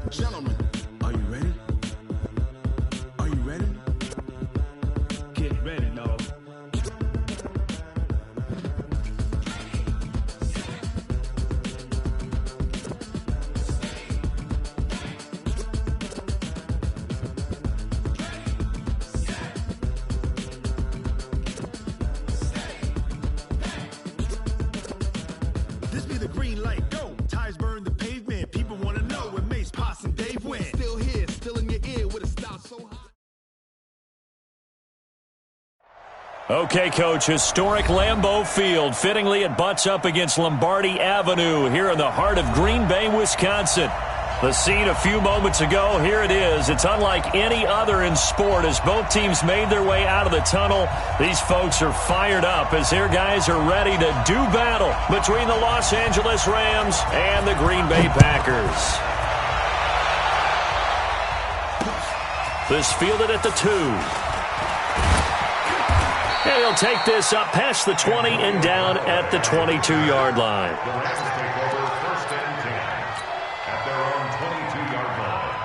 Gentlemen, are you ready? Are you ready? Get ready, dog. This be the green light, go. Tires burn the pavement. People want to know where Mace, Poss, and Dave went. Still here, still in your ear with a style so high. Okay, Coach, historic Lambeau Field. Fittingly, it butts up against Lombardi Avenue here in the heart of Green Bay, Wisconsin. The scene a few moments ago, here it is. It's unlike any other in sport as both teams made their way out of the tunnel. These folks are fired up as their guys are ready to do battle between the Los Angeles Rams and the Green Bay Packers. This fielded at the 2. And he'll take this up past the 20 and down at the 22-yard line. The Rams take over first and 10 at their own 22-yard line.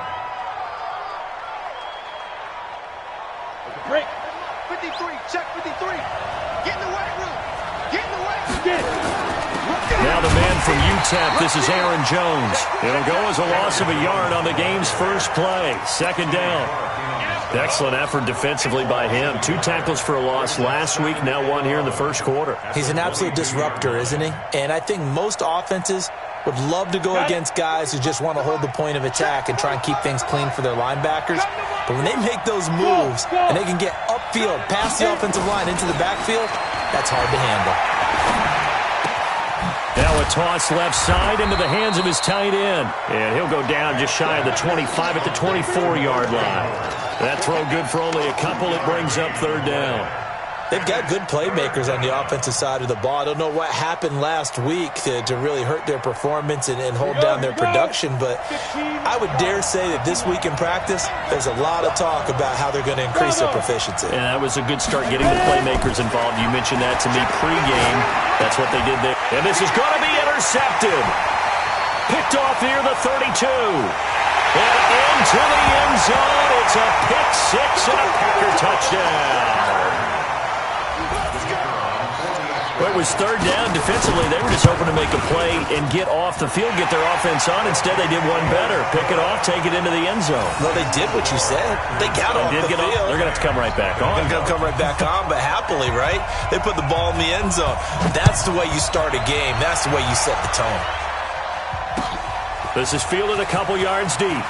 Break. 53. Check 53. Get in the weight room. Get in the weight room. Get. Now the man from UTEP, this is Aaron Jones. It'll go as a loss of a yard on the game's first play. Second down. Excellent effort defensively by him. 2 tackles for a loss last week, now 1 here in the first quarter. He's an absolute disruptor, isn't he? And I think most offenses would love to go against guys who just want to hold the point of attack and try and keep things clean for their linebackers. But when they make those moves and they can get upfield, past the offensive line into the backfield, that's hard to handle. Now a toss left side into the hands of his tight end. And he'll go down just shy of the 25 at the 24-yard line. That throw good for only a couple. It brings up third down. They've got good playmakers on the offensive side of the ball. I don't know what happened last week to really hurt their performance and hold down their production, but I would dare say that this week in practice, there's a lot of talk about how they're going to increase their proficiency. And that was a good start getting the playmakers involved. You mentioned that to me pregame. That's what they did there. And this is going to be intercepted. Picked off near the 32. And into the end zone. It's a pick 6 and a Packer touchdown. Well, it was third down. Defensively, they were just hoping to make a play and get off the field, get their offense on. Instead, they did one better. Pick it off, take it into the end zone. Well, they did what you said. They got off the field. They're going to have to come right back on. They're going to come right back on, but happily, right? They put the ball in the end zone. That's the way you start a game. That's the way you set the tone. This is fielded a couple yards deep.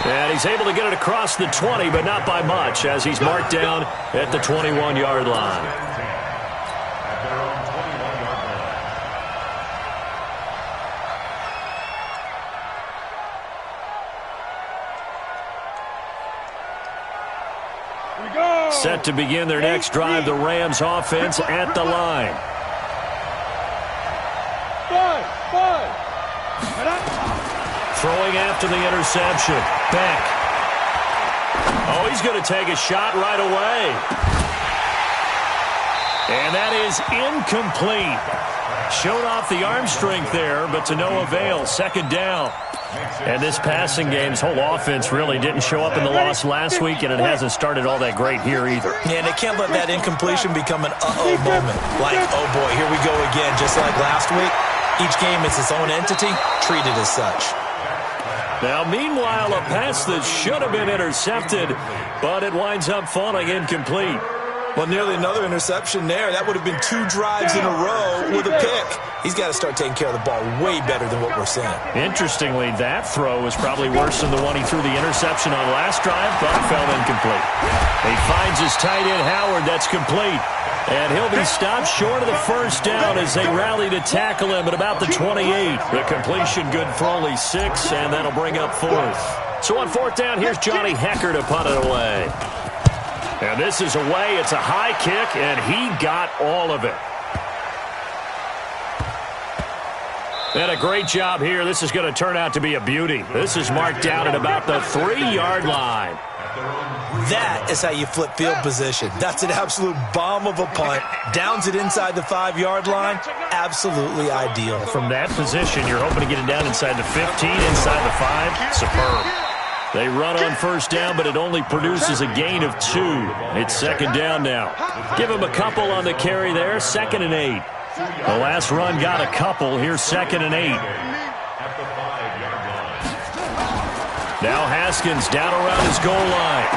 And he's able to get it across the 20, but not by much, as he's marked down at the 21-yard line. Set to begin their next drive, the Rams offense at the line. Throwing after the interception. Back. Oh, he's going to take a shot right away. And that is incomplete. Showed off the arm strength there, but to no avail. Second down. And this passing game's whole offense really didn't show up in the loss last week, and it hasn't started all that great here either. Yeah, and they can't let that incompletion become an uh-oh moment. Like, oh boy, here we go again, just like last week. Each game is its own entity, treated as such. Now, meanwhile, a pass that should have been intercepted, but it winds up falling incomplete. Well, nearly another interception there. That would have been 2 drives in a row with a pick. He's got to start taking care of the ball way better than what we're seeing. Interestingly, that throw was probably worse than the one he threw the interception on last drive, but fell incomplete. He finds his tight end, Howard. That's complete. And he'll be stopped short of the first down as they rally to tackle him at about the 28. The completion good for only 6, and that'll bring up 4th. So on 4th down, here's Johnny Hecker to punt it away. And this is away. It's a high kick, and he got all of it. And a great job here. This is going to turn out to be a beauty. This is marked down at about the 3-yard line. That is how you flip field position. That's an absolute bomb of a punt. Downs it inside the 5-yard line. Absolutely ideal. From that position, you're hoping to get it down inside the 15, inside the 5. Superb. They run on first down, but it only produces a gain of 2. It's second down now. Give them a couple on the carry there. 2nd and 8. The last run got a couple. Here's 2nd and 8. Now Haskins down around his goal line.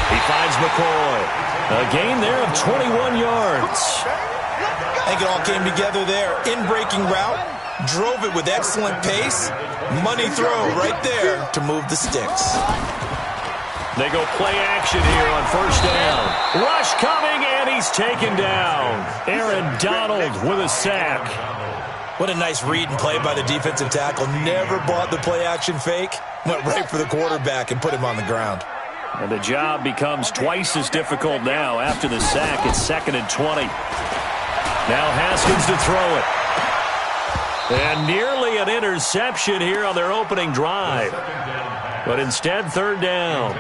He finds McCoy. A gain there of 21 yards. I think it all came together there. In-breaking route. Drove it with excellent pace. Money throw right there to move the sticks. They go play action here on first down. Rush coming, and he's taken down. Aaron Donald with a sack. What a nice read and play by the defensive tackle. Never bought the play action fake. Went right for the quarterback and put him on the ground. And the job becomes twice as difficult now. After the sack, it's 2nd and 20. Now Haskins to throw it. And nearly an interception here on their opening drive. But instead, 3rd down.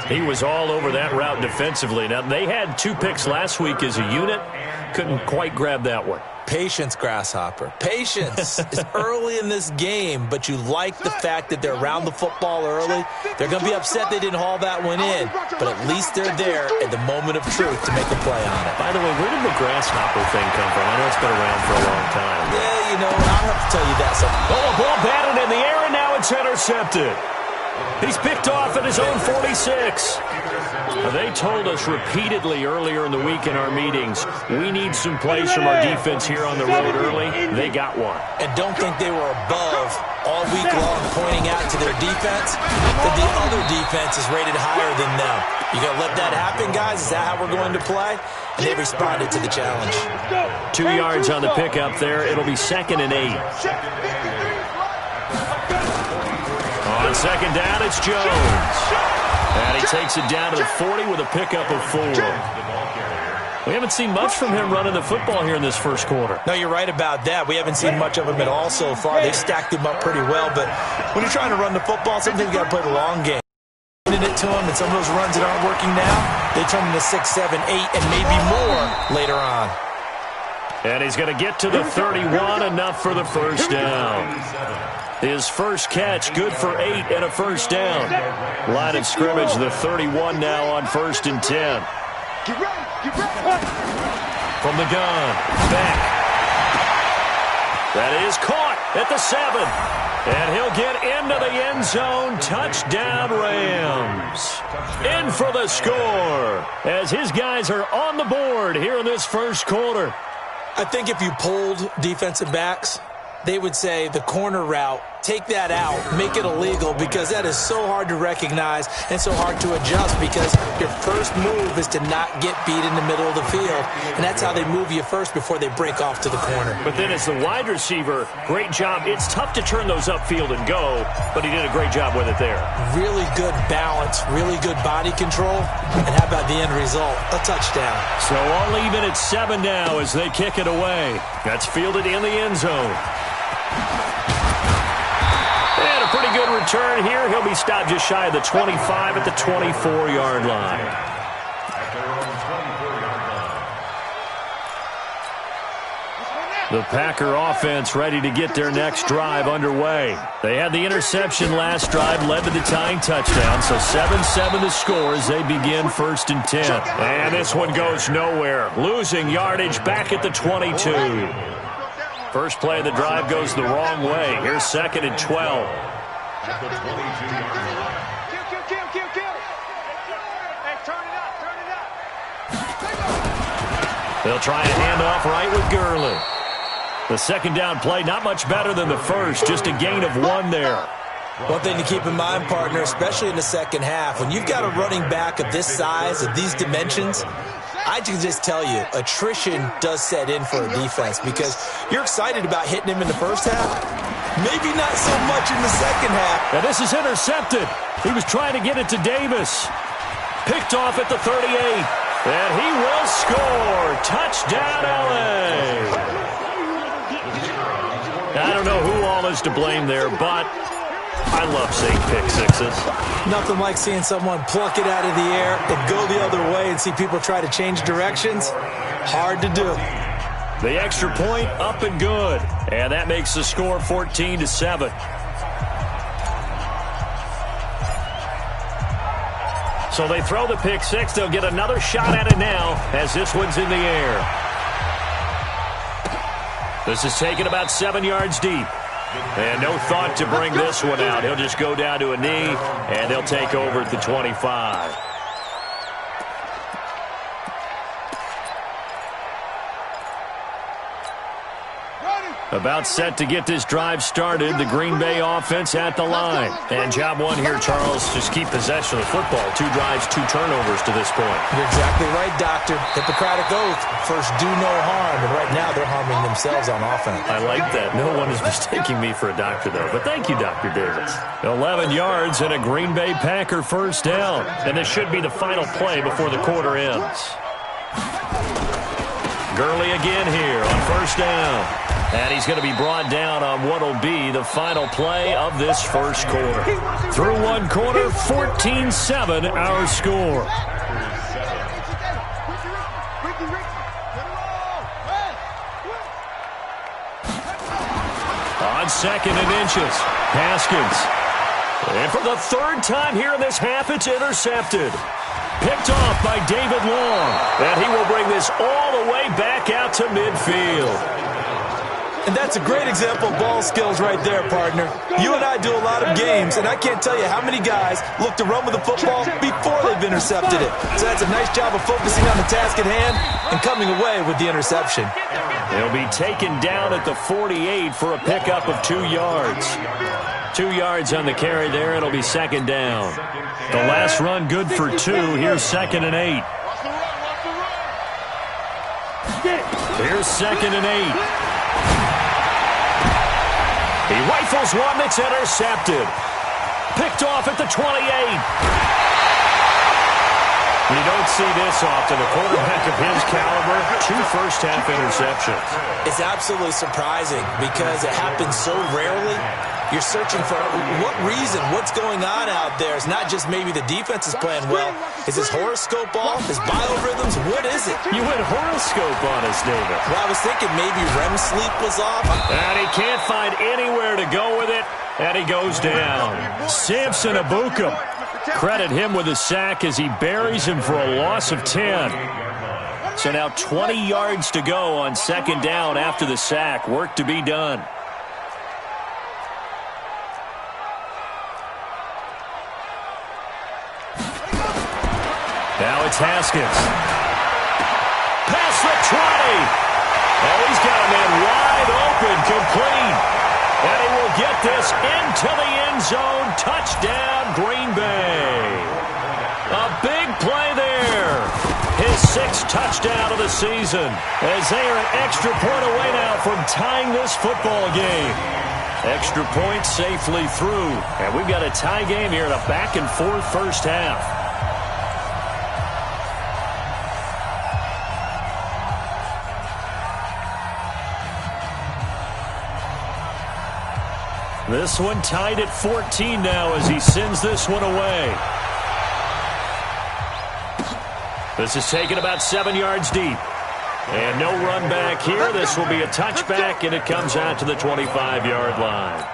He was all over that route defensively. Now, they had 2 picks last week as a unit. Couldn't quite grab that one. Patience, Grasshopper. Patience. It's early in this game, but you like the fact that they're around the football early. They're going to be upset they didn't haul that one in, but at least they're there at the moment of truth to make a play on it. By the way, where did the Grasshopper thing come from? I know it's been around for a long time. Yeah, you know, I'll have to tell you that. Oh, a ball batted in the air, and now it's intercepted. He's picked off at his own 46. They told us repeatedly earlier in the week in our meetings, we need some plays from our defense here on the road early. They got one. And don't think they were above all week long pointing out to their defense that the other defense is rated higher than them. You going to let that happen, guys? Is that how we're going to play? And they responded to the challenge. 2 yards on the pickup there. It'll be 2nd and 8. On second down, it's Jones. And he takes it down to the 40 with a pickup of 4. We haven't seen much from him running the football here in this first quarter. No, you're right about that. We haven't seen much of him at all so far. They've stacked him up pretty well. But when you're trying to run the football, sometimes you got to play the long game. It to him, and some of those runs that aren't working now, they turn into 6, 7, 8, and maybe more later on. And he's going to get to the 31, enough for the first down. His first catch, good for 8 and a first down. Line of scrimmage, the 31 now on 1st and 10. From the gun, back. That is caught at the 7. And he'll get into the end zone. Touchdown, Rams. In for the score as his guys are on the board here in this first quarter. I think if you polled defensive backs, they would say the corner route, take that out, make it illegal, because that is so hard to recognize and so hard to adjust, because your first move is to not get beat in the middle of the field, and that's how they move you first before they break off to the corner. But then as the wide receiver, great job. It's tough to turn those upfield and go, but he did a great job with it there. Really good balance, really good body control, and how about the end result? A touchdown. So all even at 7 now as they kick it away. That's fielded in the end zone. And a pretty good return here. He'll be stopped just shy of the 25 at the 24-yard line. The Packer offense ready to get their next drive underway. They had the interception last drive, led to the tying touchdown, so 7-7 the score as they begin 1st and 10. And this one goes nowhere. Losing yardage back at the 22. First play of the drive goes the wrong way. Here's 2nd and 12. At the 22-yard line. They'll try a handoff right with Gurley. The second down play, not much better than the first, just a gain of 1 there. One thing to keep in mind, partner, especially in the second half, when you've got a running back of this size, of these dimensions, I can just tell you, attrition does set in for a defense, because you're excited about hitting him in the first half, maybe not so much in the second half. And this is intercepted. He was trying to get it to Davis. Picked off at the 38. And he will score. Touchdown, LA. I don't know who all is to blame there, but I love seeing pick sixes. Nothing like seeing someone pluck it out of the air and go the other way and see people try to change directions. Hard to do. The extra point up and good. And that makes the score 14-7. So they throw the pick six. They'll get another shot at it now as this one's in the air. This is taken about 7 yards deep. And no thought to bring this one out. He'll just go down to a knee, and they'll take over at the 25. About set to get this drive started. The Green Bay offense at the line. And job one here, Charles, just keep possession of the football. 2 drives, 2 turnovers to this point. You're exactly right, Doctor. Hippocratic oath. First, do no harm. And right now, they're harming themselves on offense. I like that. No one is mistaking me for a doctor, though. But thank you, Dr. Davis. 11 yards and a Green Bay Packer first down. And this should be the final play before the quarter ends. Gurley again here on first down. And he's going to be brought down on what will be the final play of this first quarter. Through one quarter, 14-7 our score. On second and inches, Haskins. And for the third time here in this half, it's intercepted. Picked off by David Long. And he will bring this all the way back out to midfield. And that's a great example of ball skills right there, partner. You and I do a lot of games, and I can't tell you how many guys look to run with the football before they've intercepted it. So that's a nice job of focusing on the task at hand and coming away with the interception. He'll be taken down at the 48 for a pickup of 2 yards. 2 yards on the carry there. It'll be second down. The last run good for 2. Here's second and 8. Here's second and 8. He rifles one that's intercepted. Picked off at the 28. You don't see this often. A quarterback of his caliber, 2 first-half interceptions. It's absolutely surprising because it happens so rarely. You're searching for what reason, what's going on out there. It's not just maybe the defense is playing well. Is his horoscope off? His biorhythms? What is it? You went horoscope on us, David. Well, I was thinking maybe REM sleep was off. And he can't find anywhere to go with it, and he goes down. Samson Abukum. Credit him with a sack as he buries him for a loss of 10. So now 20 yards to go on second down after the sack. Work to be done. Now it's Haskins. Past the 20. And he's got a man wide open, complete. And he will get this into the end zone. Touchdown, Green Bay. A big play there. His 6th touchdown of the season. As they are an extra point away now from tying this football game. Extra point safely through. And we've got a tie game here in a back-and-forth first half. This one tied at 14 now as he sends this one away. This is taken about 7 yards deep. And no run back here. This will be a touchback, and it comes out to the 25-yard line.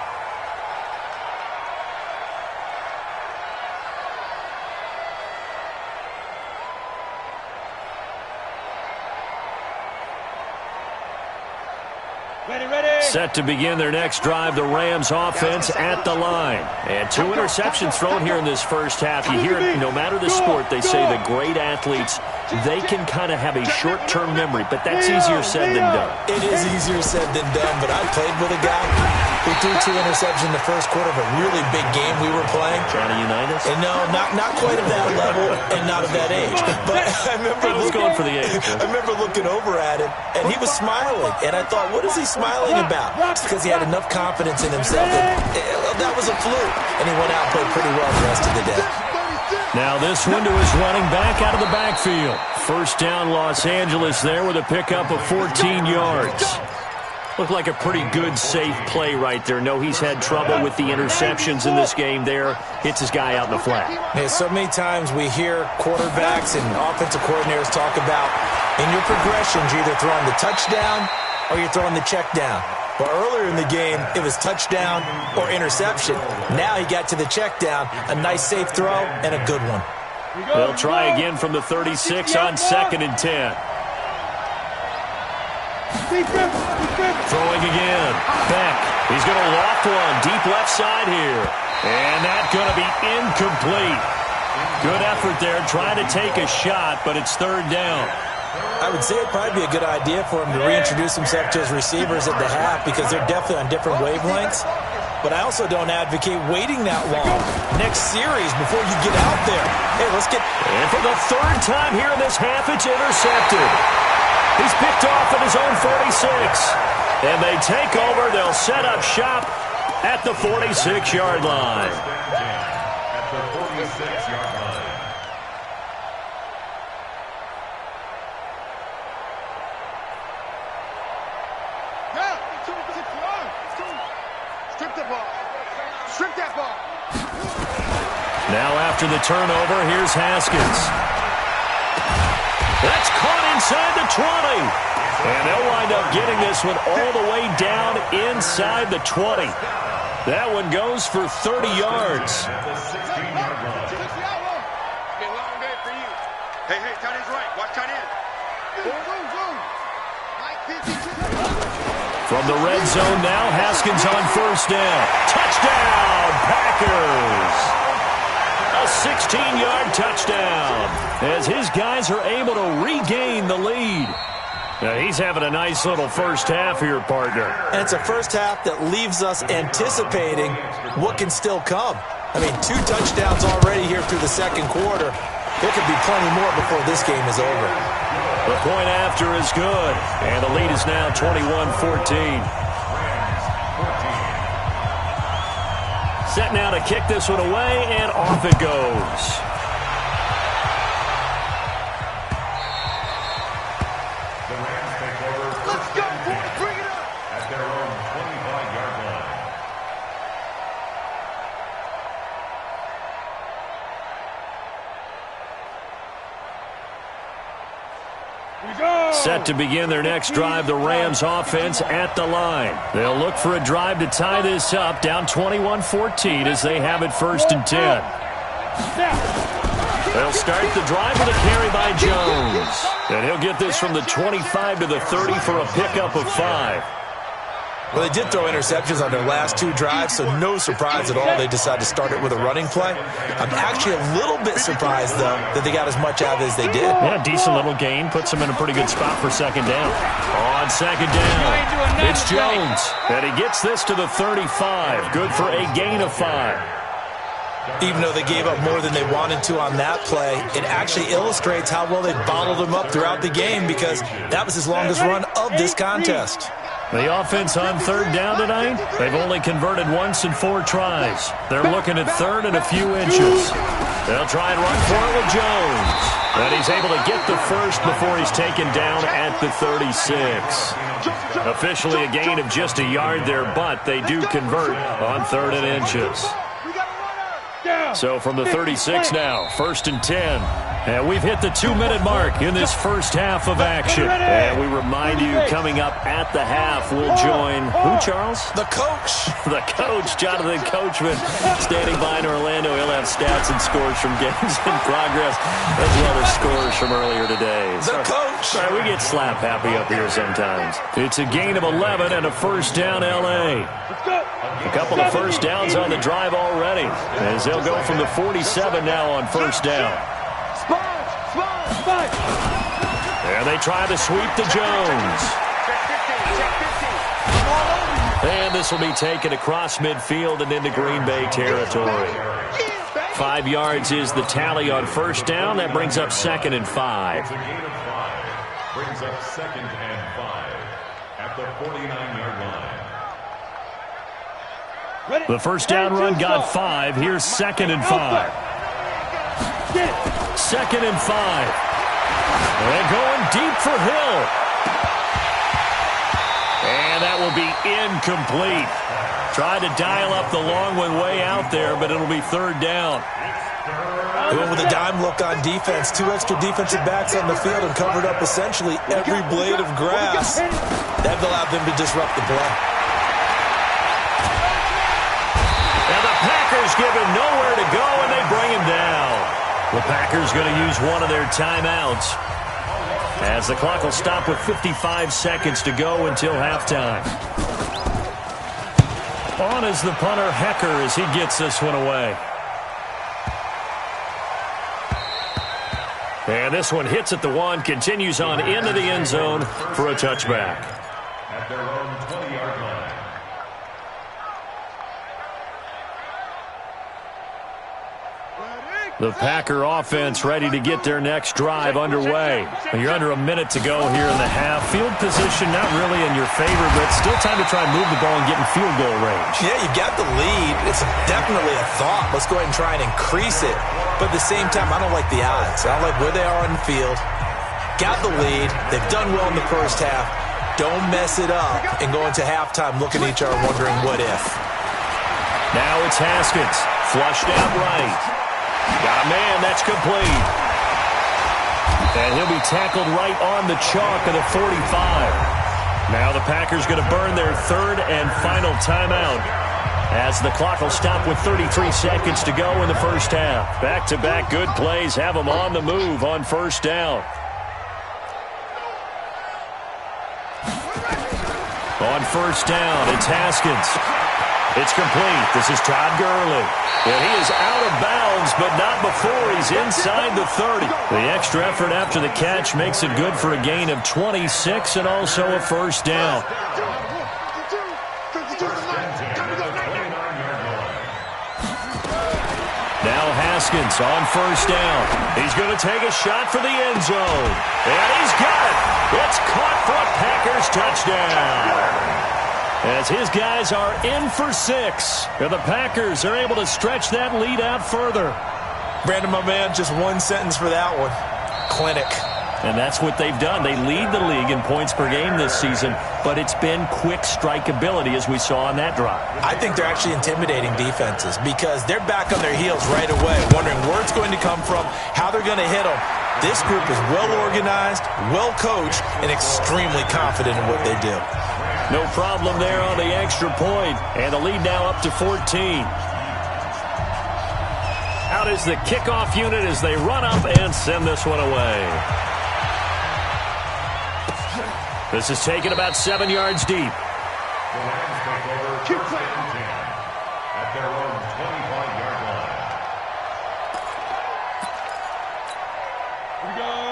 Set to begin their next drive, the Rams offense at the line. And 2 interceptions thrown here in this first half. You hear it, no matter the sport, they say the great athletes, they can kind of have a short-term memory, but that's easier said than done. It is easier said than done, but I played with a guy who threw 2 interceptions in the first quarter of a really big game we were playing. Johnny Unitas? And no, not quite of that level and not of that age. But I remember going for the age. I remember looking over at him, and he was smiling. And I thought, what is he smiling about? It's because he had enough confidence in himself that was a fluke. And he went out and played pretty well the rest of the day. Now this one to his running back out of the backfield. First down Los Angeles there with a pickup of 14 yards. Looked like a pretty good, safe play right there. No, he's had trouble with the interceptions in this game there. Hits his guy out in the flat. Yeah, so many times we hear quarterbacks and offensive coordinators talk about, in your progressions, you're either throwing the touchdown or you're throwing the check down. But earlier in the game, it was touchdown or interception. Now he got to the check down, a nice safe throw, and a good one. They'll try again from the 36 on 2nd and 10. Throwing again. Beck. He's going to loft one deep left side here. And that's going to be incomplete. Good effort there trying to take a shot, but it's 3rd down. I would say it'd probably be a good idea for him to reintroduce himself to his receivers at the half because they're definitely on different wavelengths. But I also don't advocate waiting that long. Next series before you get out there. Hey, let's get... And for the 3rd time here in this half, it's intercepted. He's picked off at his own 46. And they take over. They'll set up shop at the 46-yard line. At the 46-yard line. Strip the ball. Strip that ball. Now after the turnover, here's Haskins. That's caught inside the 20. And they'll wind up getting this one all the way down inside the 20. That one goes for 30 yards. At the 16-yard line. It's been a long day for you. Hey, tight end's right. Watch tight end. Boom. From the red zone now, Haskins on 1st down. Touchdown, Packers! A 16-yard touchdown as his guys are able to regain the lead. Now, he's having a nice little first half here, partner. And it's a first half that leaves us anticipating what can still come. I mean, 2 touchdowns already here through the 2nd quarter. There could be plenty more before this game is over. The point after is good, and the lead is now 21-14. Set now to kick this one away, and off it goes. The Rams take over. Let's go, boys. Bring it up. At their own 25-yard line. Set to begin their next drive, the Rams offense at the line. They'll look for a drive to tie this up, down 21-14 as they have it 1st and 10. They'll start the drive with a carry by Jones. And he'll get this from the 25 to the 30 for a pickup of 5. Well, they did throw interceptions on their last 2 drives, so no surprise at all they decided to start it with a running play. I'm actually a little bit surprised, though, that they got as much out of it as they did. Yeah, decent little gain. Puts them in a pretty good spot for 2nd down. On 2nd down, it's Jones. And he gets this to the 35. Good for a gain of 5. Even though they gave up more than they wanted to on that play, it actually illustrates how well they bottled him up throughout the game because that was his longest run of this contest. The offense on 3rd down tonight, they've only converted once in 4 tries. They're looking at 3rd and a few inches. They'll try and run for it with Jones. And he's able to get the first before he's taken down at the 36. Officially a gain of just a yard there, but they do convert on 3rd and inches. So from the 36 now, 1st and 10. And we've hit the 2-minute mark in this first half of action. And we remind you, coming up at the half, we'll join, who, Charles? The coach. The coach, Jonathan Coachman, standing by in Orlando. He'll have stats and scores from games in progress, as well as scores from earlier today. The coach. Sorry, we get slap happy up here sometimes. It's a gain of 11 and a 1st down, L.A. A couple of 1st downs on the drive already, as they'll go from the 47 now on 1st down. And they try to sweep to Jones. And this will be taken across midfield and into Green Bay territory. 5 yards is the tally on 1st down. That brings up 2nd and 5. It's a gain of 5. Brings up 2nd and 5 at the 49-yard line. The 1st down run got 5. Here's 2nd and 5. 2nd and 5. And going deep for Hill. And And that will be incomplete. Tried to dial up the long one way out there, but it'll be third down. Going with a dime look on defense. 2 extra defensive backs on the field and covered up essentially every blade of grass. That allowed them to disrupt the play. And the Packers give him nowhere to go, and they bring him down. The Packers going to use one of their timeouts, as the clock will stop with 55 seconds to go until halftime. On is the punter, Hecker, as he gets this one away. And this one hits at the 1, continues on into the end zone for a touchback. At their own 20-yard line. The Packer offense ready to get their next drive underway. You're under a minute to go here in the half. Field position not really in your favor, but still time to try and move the ball and get in field goal range. Yeah, you've got the lead. It's definitely a thought. Let's go ahead and try and increase it. But at the same time, I don't like the odds. I don't like where they are on the field. Got the lead. They've done well in the first half. Don't mess it up and go into halftime looking at each other wondering what if. Now it's Haskins. Flushed out right. Got a man, that's complete. And he'll be tackled right on the chalk of the 45. Now the Packers going to burn their third and final timeout, as the clock will stop with 33 seconds to go in the first half. Back-to-back good plays have them on the move on first down. On first down, it's Haskins. It's complete. This is Todd Gurley. And he is out of bounds, but not before he's inside the 30. The extra effort after the catch makes it good for a gain of 26 and also a first down. Now Haskins on first down. He's going to take a shot for the end zone. And he's got it. It's caught for a Packers touchdown, as his guys are in for 6. And the Packers are able to stretch that lead out further. Brandon, my man, just one sentence for that one. Clinic. And that's what they've done. They lead the league in points per game this season, but it's been quick strikeability, as we saw on that drive. I think they're actually intimidating defenses because they're back on their heels right away, wondering where it's going to come from, how they're going to hit them. This group is well organized, well coached, and extremely confident in what they do. No problem there on the extra point, and the lead now up to 14. Out is the kickoff unit as they run up and send this one away. This is taken about 7 yards deep. The Rams take over first and 10 at their own 25-yard line.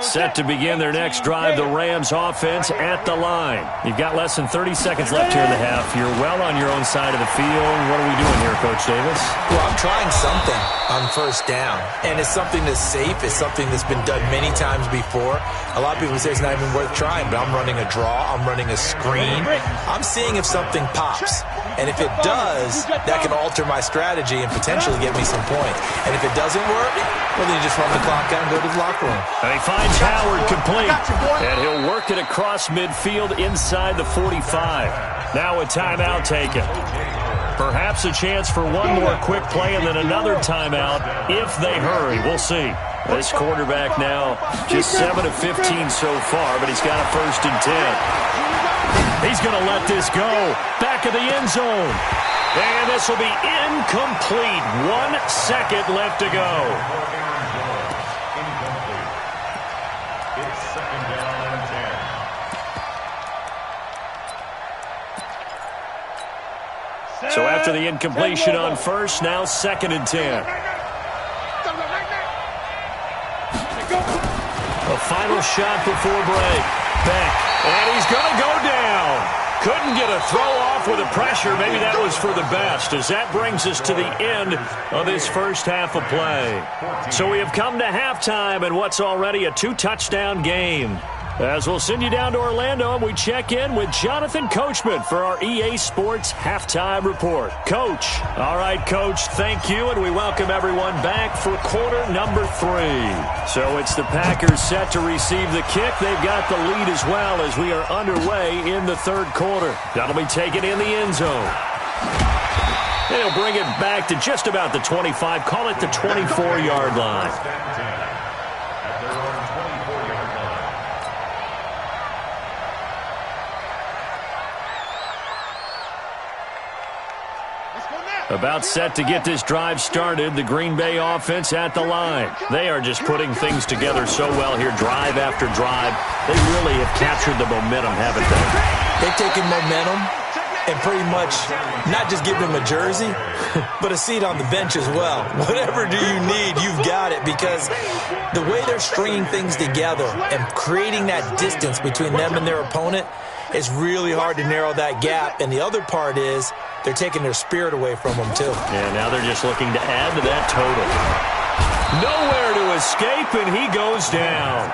Set to begin their next drive, the Rams offense at the line. You've got less than 30 seconds left here in the half. You're well on your own side of the field. What are we doing here, Coach Davis? Well, I'm trying something on first down, and it's something that's safe. It's something that's been done many times before. A lot of people say it's not even worth trying, but I'm running a draw. I'm running a screen. I'm seeing if something pops. And if it does, that can alter my strategy and potentially get me some points. And if it doesn't work, well, then you just run the clock out and go to the locker room. And he finds Howard complete. And he'll work it across midfield inside the 45. Now a timeout taken. Perhaps a chance for one more quick play and then another timeout if they hurry. We'll see. This quarterback now just 7 of 15 so far, but he's got a first and 10. He's going to let this go. Back of the end zone. And this will be incomplete. 1 second left to go. Incomplete. It's second down and 10. So after the incompletion on first, now second and 10. A final shot before break. Beck. And he's going to go down. Couldn't get a throw off with the pressure. Maybe that was for the best, as that brings us to the end of this first half of play. So we have come to halftime in what's already a 2-touchdown game. As we'll send you down to Orlando, and we check in with Jonathan Coachman for our EA Sports Halftime Report. Coach. All right, Coach, thank you, and we welcome everyone back for quarter number 3. So it's the Packers set to receive the kick. They've got the lead as well as we are underway in the third quarter. That'll be taken in the end zone. They'll bring it back to just about the 25, call it the 24-yard line. About set to get this drive started, the Green Bay offense at the line. They are just putting things together so well here, drive after drive. They really have captured the momentum, haven't they? They've taken momentum and pretty much not just give them a jersey, but a seat on the bench as well. Whatever do you need, you've got it, because the way they're stringing things together and creating that distance between them and their opponent, it's really hard to narrow that gap. And the other part is they're taking their spirit away from them, too. And now they're just looking to add to that total. Nowhere to escape, and he goes down.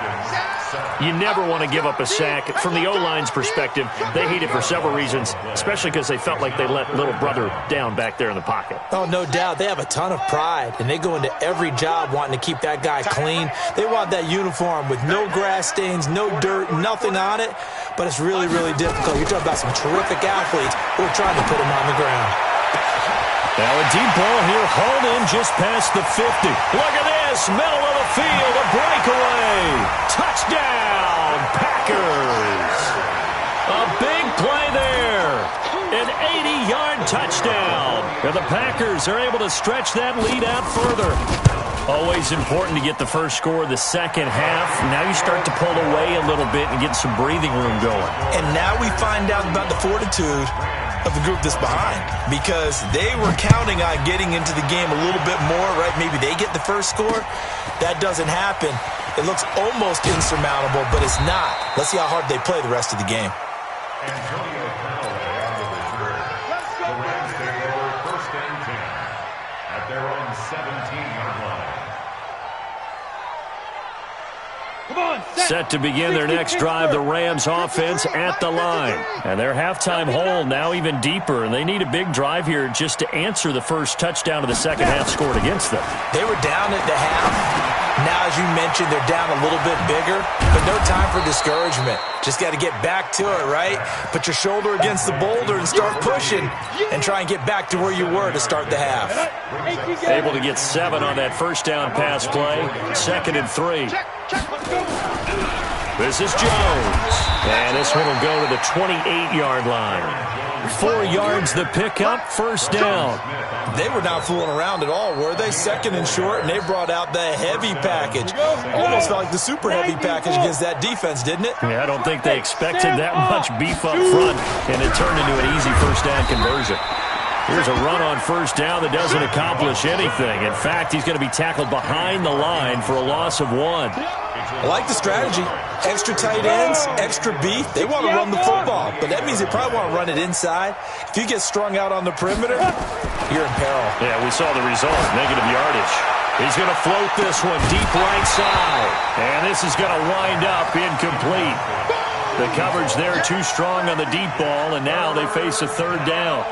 You never want to give up a sack. From the O-line's perspective, they hate it for several reasons, especially because they felt like they let little brother down back there in the pocket. Oh, no doubt. They have a ton of pride, and they go into every job wanting to keep that guy clean. They want that uniform with no grass stains, no dirt, nothing on it, but it's really, really difficult. You're talking about some terrific athletes who are trying to put him on the ground. Now a deep ball here, hauled in just past the 50. Look at this, middle of the field, a breakaway. Touchdown, Packers. A big play there. An 80-yard touchdown. And the Packers are able to stretch that lead out further. Always important to get the first score of the second half. Now you start to pull away a little bit and get some breathing room going. And now we find out about the fortitude of the group that's behind, because they were counting on getting into the game a little bit more, right? Maybe they get the first score. That doesn't happen. It looks almost insurmountable, but it's not. Let's see how hard they play the rest of the game. Antonio Callaway on the return. The Rams take over first and 10 at their own 17-yard line. Set to begin their next drive, the Rams offense at the line. And their halftime hole now even deeper, and they need a big drive here just to answer the first touchdown of the second half scored against them. They were down at the half. Now, as you mentioned, they're down a little bit bigger, but no time for discouragement. Just got to get back to it, right? Put your shoulder against the boulder and start pushing and try and get back to where you were to start the half. Able to get 7 on that first down pass play. 2nd and 3. This is Jones. And this one will go to the 28-yard line. 4 yards the pickup, first down. They were not fooling around at all, were they? 2nd and short, and they brought out the heavy package. Almost felt like the super heavy package against that defense, didn't it? Yeah, I don't think they expected that much beef up front, and it turned into an easy first down conversion. Here's a run on first down that doesn't accomplish anything. In fact, he's going to be tackled behind the line for a loss of 1. I like the strategy. Extra tight ends, extra beef. They want to run the football, but that means they probably want to run it inside. If you get strung out on the perimeter, you're in peril. Yeah, we saw the result, negative yardage. He's going to float this one deep right side, and this is going to wind up incomplete. The coverage there too strong on the deep ball, and now they face a third down.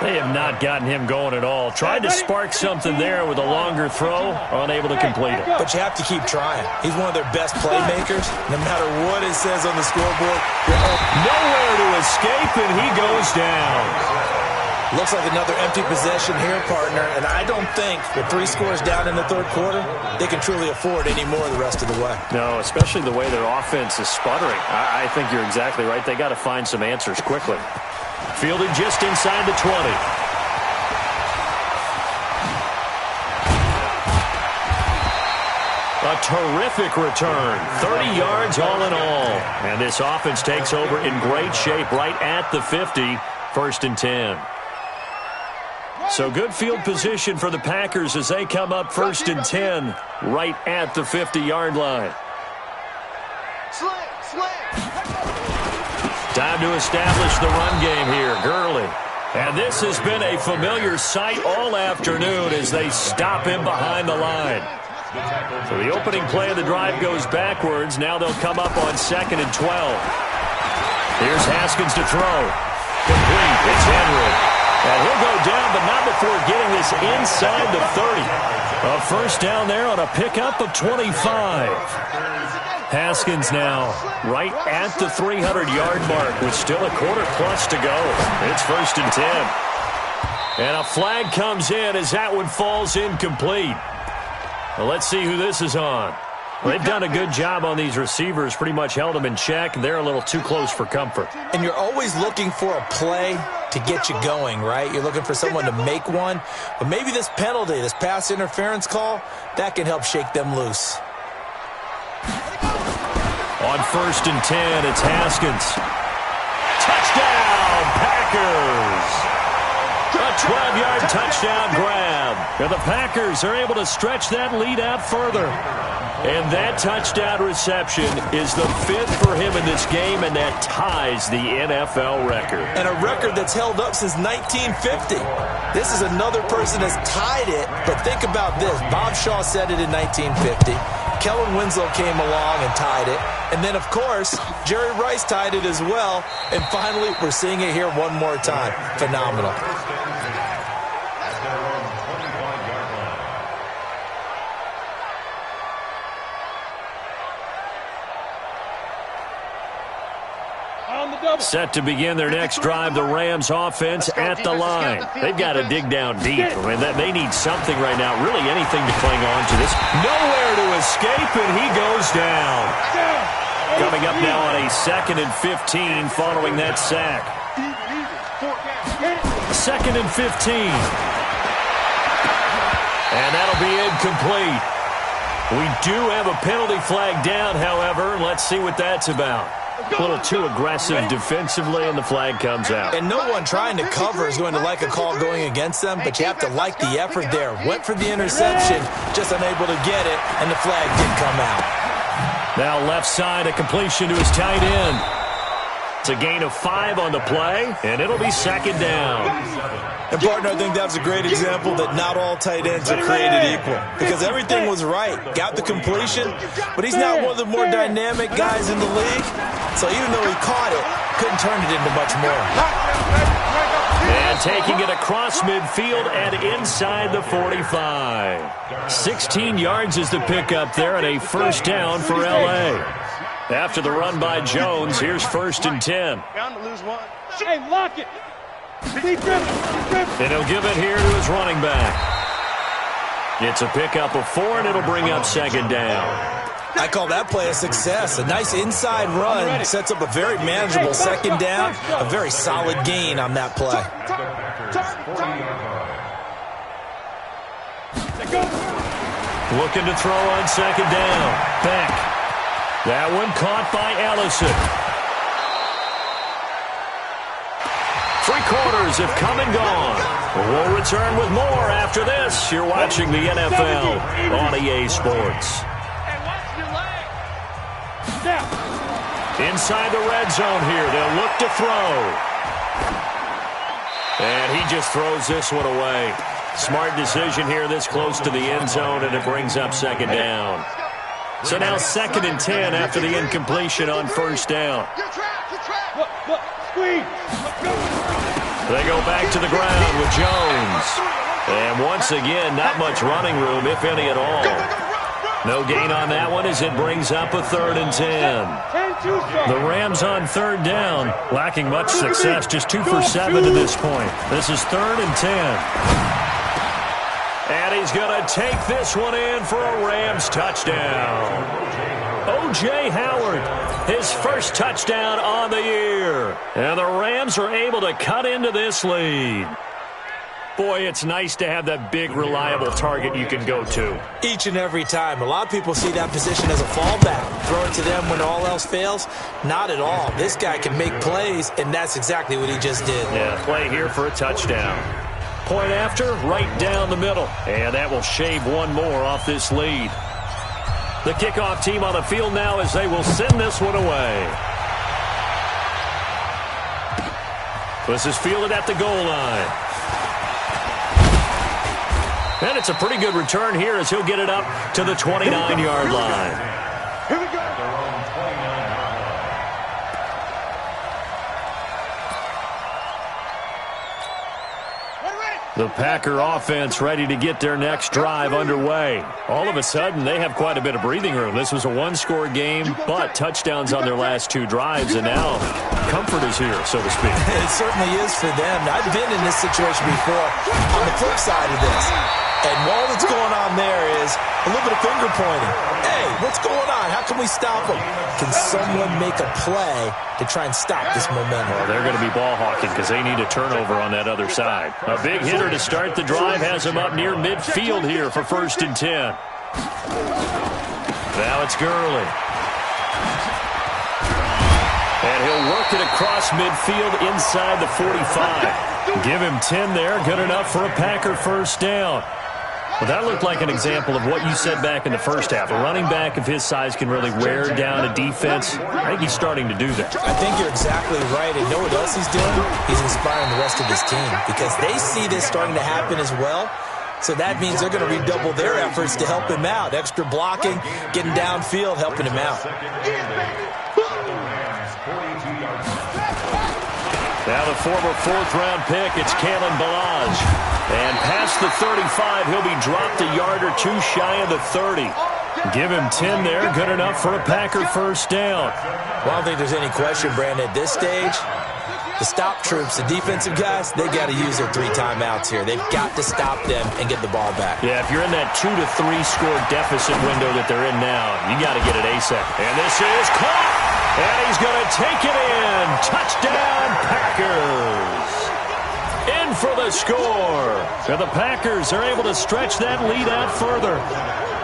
They have not gotten him going at all. Tried to spark something there with a longer throw, unable to complete it. But you have to keep trying. He's one of their best playmakers. No matter what it says on the scoreboard, nowhere to escape, and he goes down. Looks like another empty possession here, partner. And I don't think with 3 scores down in the third quarter, they can truly afford any more the rest of the way. No, especially the way their offense is sputtering. I think you're exactly right. They got to find some answers quickly. Fielded just inside the 20. A terrific return. 30 yards all in all. And this offense takes over in great shape right at the 50. 1st and 10. So good field position for the Packers as they come up 1st and 10 right at the 50-yard line. Time to establish the run game here. Gurley. And this has been a familiar sight all afternoon as they stop him behind the line. So the opening play of the drive goes backwards. Now they'll come up on 2nd and 12. Here's Haskins to throw. Complete. It's Henry. And he'll go down, but not before getting this inside the 30. A first down there on a pickup of 25. Haskins now right at the 300-yard mark with still a quarter plus to go. It's 1st and 10. And a flag comes in as that one falls incomplete. Well, let's see who this is on. Well, they've done a good job on these receivers, pretty much held them in check. They're a little too close for comfort. And you're always looking for a play to get you going, right? You're looking for someone to make one. But maybe this penalty, this pass interference call, that can help shake them loose. On 1st and 10, it's Haskins. Touchdown, Packers! A 12-yard touchdown grab. And the Packers are able to stretch that lead out further. And that touchdown reception is the 5th for him in this game, and that ties the NFL record. And a record that's held up since 1950. This is another person that's tied it, but think about this. Bob Shaw said it in 1950. Kellen Winslow came along and tied it. And then, of course, Jerry Rice tied it as well. And finally, we're seeing it here one more time. Phenomenal. Set to begin their next drive, the Rams offense at the line. They've got to dig down deep. I mean, they need something right now, really anything to cling on to. This nowhere to escape, and he goes down. Coming up now on a 2nd and 15 following that sack. 2nd and 15. And that'll be incomplete. We do have a penalty flag down, however. Let's see what that's about. A little too aggressive defensively, and the flag comes out. And no one trying to cover is going to like a call going against them, but you have to like the effort there. Went for the interception, just unable to get it, and the flag did come out. Now left side, a completion to his tight end. It's a gain of 5 on the play, and it'll be 2nd down. And, partner, I think that was a great example that not all tight ends are created equal, because everything was right. Got the completion, but he's not one of the more dynamic guys in the league. So even though he caught it, couldn't turn it into much more. And taking it across midfield and inside the 45. 16 yards is the pickup there and a first down for L.A. After the run by Jones, here's 1st and 10. Bound to lose one. Hey, lock it. And he'll give it here to his running back. It's a pickup of 4, and it'll bring up 2nd down. I call that play a success. A nice inside run sets up a very manageable 2nd down. A very solid gain on that play. Looking to throw on 2nd down. Beck. That one caught by Ellison. 3 quarters have come and gone. We'll return with more after this. You're watching the NFL on EA Sports. Inside the red zone here. They'll look to throw. And he just throws this one away. Smart decision here this close to the end zone, and it brings up 2nd down. So now 2nd and 10 after the incompletion on 1st down. They go back to the ground with Jones. And once again, not much running room, if any at all. No gain on that one as it brings up a 3rd and 10. The Rams on 3rd down, lacking much success, just 2 for 7 to this point. This is 3rd and 10. And he's going to take this one in for a Rams touchdown. O.J. Howard, his first touchdown on the year. And the Rams are able to cut into this lead. Boy, it's nice to have that big, reliable target you can go to. Each and every time. A lot of people see that position as a fallback. Throw it to them when all else fails. Not at all. This guy can make plays, and that's exactly what he just did. Yeah, play here for a touchdown. Point after, right down the middle. And that will shave one more off this lead. The kickoff team on the field now as they will send this one away. This is fielded at the goal line. And it's a pretty good return here as he'll get it up to the 29-yard line. Here we go. Their own 29-yard line. The Packer offense ready to get their next drive underway. All of a sudden, they have quite a bit of breathing room. This was a one-score game, but touchdowns on their last two drives, and now comfort is here, so to speak. It certainly is for them. I've been in this situation before on the flip side of this. And all that's going on there is a little bit of finger pointing. Hey, what's going on? How can we stop them? Can someone make a play to try and stop this momentum? Well, they're going to be ball hawking because they need a turnover on that other side. A big hitter to start the drive has him up near midfield here for 1st and 10. Now it's Gurley. And he'll work it across midfield inside the 45. Give him 10 there. Good enough for a Packer first down. Well, that looked like an example of what you said back in the first half. A running back of his size can really wear down a defense. I think he's starting to do that. I think you're exactly right. And know what else he's doing? He's inspiring the rest of his team because they see this starting to happen as well. So that means they're going to redouble their efforts to help him out. Extra blocking, getting downfield, helping him out. Now the former 4th-round pick, it's Kalen Ballage. And past the 35, he'll be dropped a yard or two shy of the 30. Give him 10 there, good enough for a Packer first down. Well, I don't think there's any question, Brandon, at this stage, the stop troops, the defensive guys, they got to use their 3 timeouts here. They've got to stop them and get the ball back. Yeah, if you're in that 2 to 3 score deficit window that they're in now, you got to get it ASAP. And this is caught! And he's going to take it in. Touchdown, Packers. In for the score. And the Packers are able to stretch that lead out further.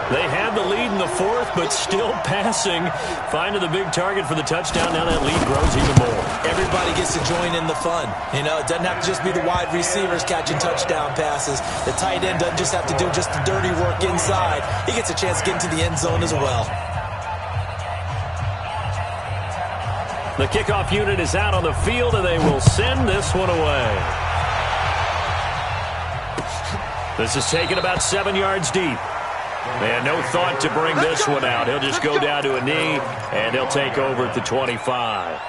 They had the lead in the 4th, but still passing. Finding the big target for the touchdown. Now that lead grows even more. Everybody gets to join in the fun. You know, it doesn't have to just be the wide receivers catching touchdown passes. The tight end doesn't just have to do just the dirty work inside. He gets a chance to get into the end zone as well. The kickoff unit is out on the field, and they will send this one away. This is taken about 7 yards deep. And no thought to bring this one out. He'll just go down to a knee, and they'll take over at the 25.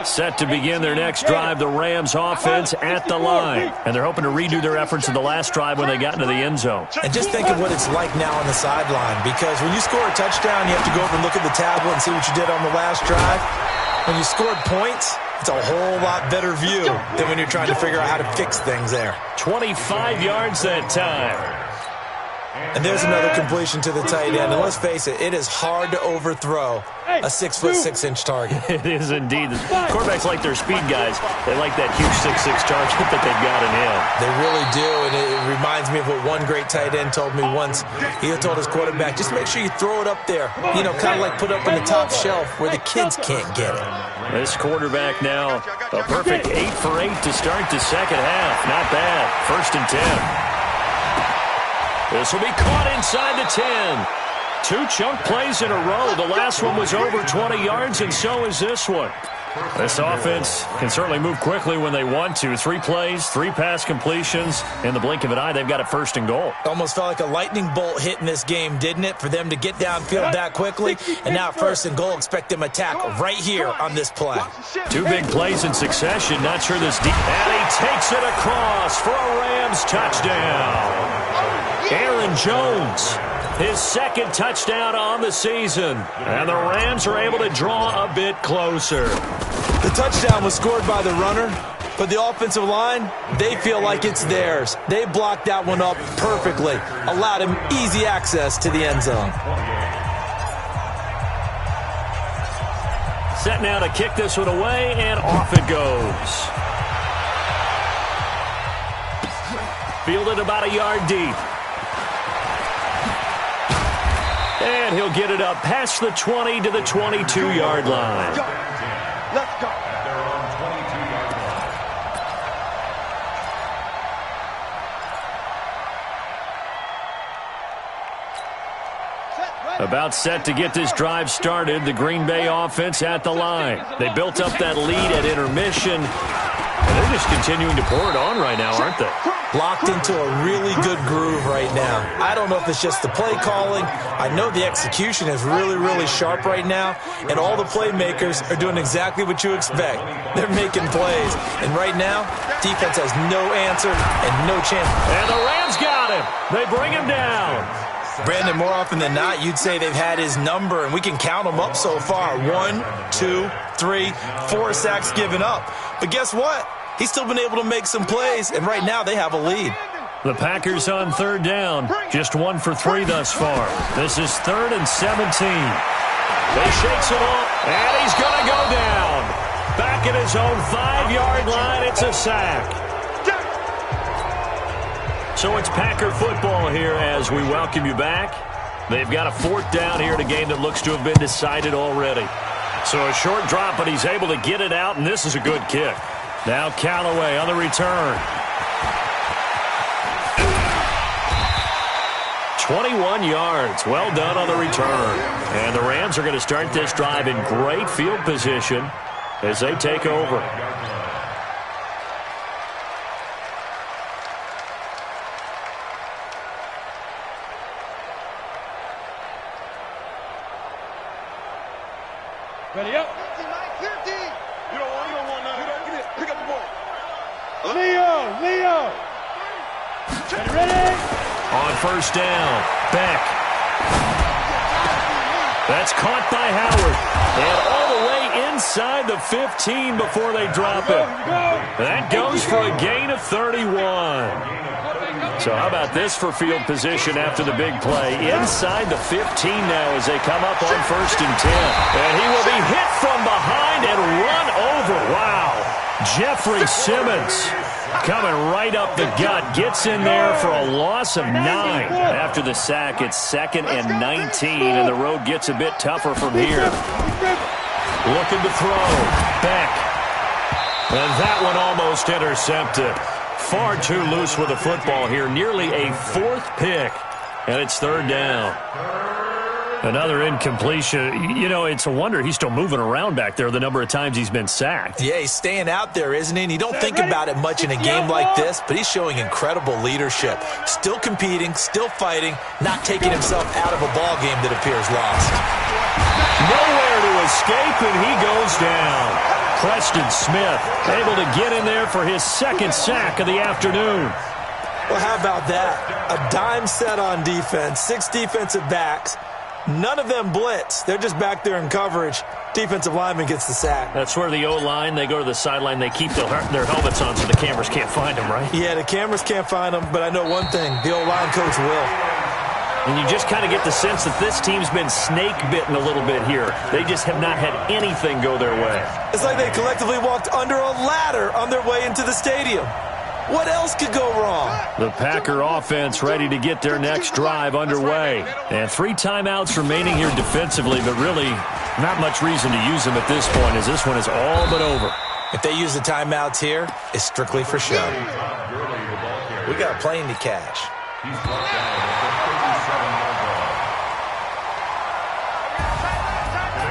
Set to begin their next drive, the Rams offense at the line. And they're hoping to redo their efforts in the last drive when they got into the end zone. And just think of what it's like now on the sideline, because when you score a touchdown, you have to go over and look at the tablet and see what you did on the last drive. When you scored points, it's a whole lot better view than when you're trying to figure out how to fix things there. 25 yards that time. And there's another completion to the tight end. And let's face it, it is hard to overthrow a 6'6" target. It is indeed. The quarterbacks like their speed guys. They like that huge 6'6" target that they've got in him. They really do, and it reminds me of what one great tight end told me once. He told his quarterback, just make sure you throw it up there. You know, kind of like put it up on the top shelf where the kids can't get it. This quarterback now, a perfect 8 for 8 to start the second half. Not bad. 1st and 10. This will be caught inside the 10. 2 chunk plays in a row. The last one was over 20 yards, and so is this one. This offense can certainly move quickly when they want to. 3 plays, 3 pass completions. In the blink of an eye, they've got it 1st and goal. Almost felt like a lightning bolt hit in this game, didn't it? For them to get downfield that quickly. And now 1st and goal, expect them to attack right here on this play. 2 big plays in succession. Not sure this deep. And he takes it across for a Rams touchdown. Aaron Jones, his 2nd touchdown on the season. And the Rams are able to draw a bit closer. The touchdown was scored by the runner, but the offensive line, they feel like it's theirs. They blocked that one up perfectly, allowed him easy access to the end zone. Set now to kick this one away, and off it goes. Fielded about a yard deep. And he'll get it up past the 20 to the 22-yard line. Let's go. At their own 22-yard line. About set to get this drive started. The Green Bay offense at the line. They built up that lead at intermission. And they're just continuing to pour it on right now, aren't they? Locked into a really good groove right now. I don't know if it's just the play calling. I know the execution is really, really sharp right now, and all the playmakers are doing exactly what you expect. They're making plays, and right now, defense has no answer and no chance. And the Rams got him. They bring him down. Brandon, more often than not, you'd say they've had his number, and we can count them up so far. 1, 2, 3, 4 sacks given up. But guess what? He's still been able to make some plays, and right now they have a lead. The Packers on third down. Just 1 for 3 thus far. This is 3rd and 17. They shakes it off, and he's going to go down. Back at his own 5-yard line, it's a sack. So it's Packer football here as we welcome you back. They've got a 4th down here in a game that looks to have been decided already. So a short drop, but he's able to get it out, and this is a good kick. Now Callaway on the return. 21 yards. Well done on the return. And the Rams are going to start this drive in great field position as they take over. Ready up. 50. You don't want none. Pick up the ball. Leo. Ready? On first down, Beck. That's caught by Howard. And all the way inside the 15 before they drop it. That goes for a gain of 31. So how about this for field position after the big play? Inside the 15 now as they come up on 1st and 10. And he will be hit from behind and run over. Wow. Jeffrey Simmons coming right up the gut. Gets in there for a loss of 9. After the sack, it's 2nd and 19, and the road gets a bit tougher from here. Looking to throw. Beck. And that one almost intercepted. Far too loose with the football here. Nearly a 4th pick, and it's 3rd down. Another incompletion. You know, it's a wonder he's still moving around back there the number of times he's been sacked. Yeah, he's staying out there, isn't he? And you don't think about it much in a game like this, but he's showing incredible leadership. Still competing, still fighting, not taking himself out of a ball game that appears lost. Nowhere to escape, and he goes down. Preston Smith able to get in there for his 2nd sack of the afternoon. Well, how about that? A dime set on defense, 6 defensive backs. None of them blitz. They're just back there in coverage. Defensive lineman gets the sack. That's where the O-line, they go to the sideline, they keep their helmets on so the cameras can't find them, right? Yeah, the cameras can't find them, but I know one thing. The O-line coach will. And you just kind of get the sense that this team's been snake-bitten a little bit here. They just have not had anything go their way. It's like they collectively walked under a ladder on their way into the stadium. What else could go wrong? The Packer offense ready to get their next drive underway. And 3 timeouts remaining here defensively, but really not much reason to use them at this point as this one is all but over. If they use the timeouts here, it's strictly for show. We got a plane to catch.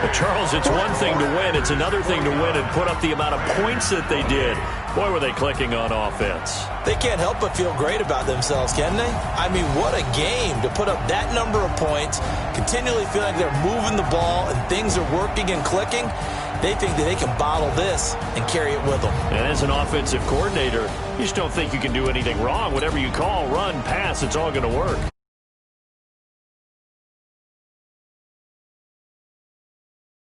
Well, Charles, it's one thing to win. It's another thing to win and put up the amount of points that they did. Boy, were they clicking on offense. They can't help but feel great about themselves, can they? I mean, what a game to put up that number of points, continually feel like they're moving the ball and things are working and clicking. They think that they can bottle this and carry it with them. And as an offensive coordinator, you just don't think you can do anything wrong. Whatever you call, run, pass, it's all going to work.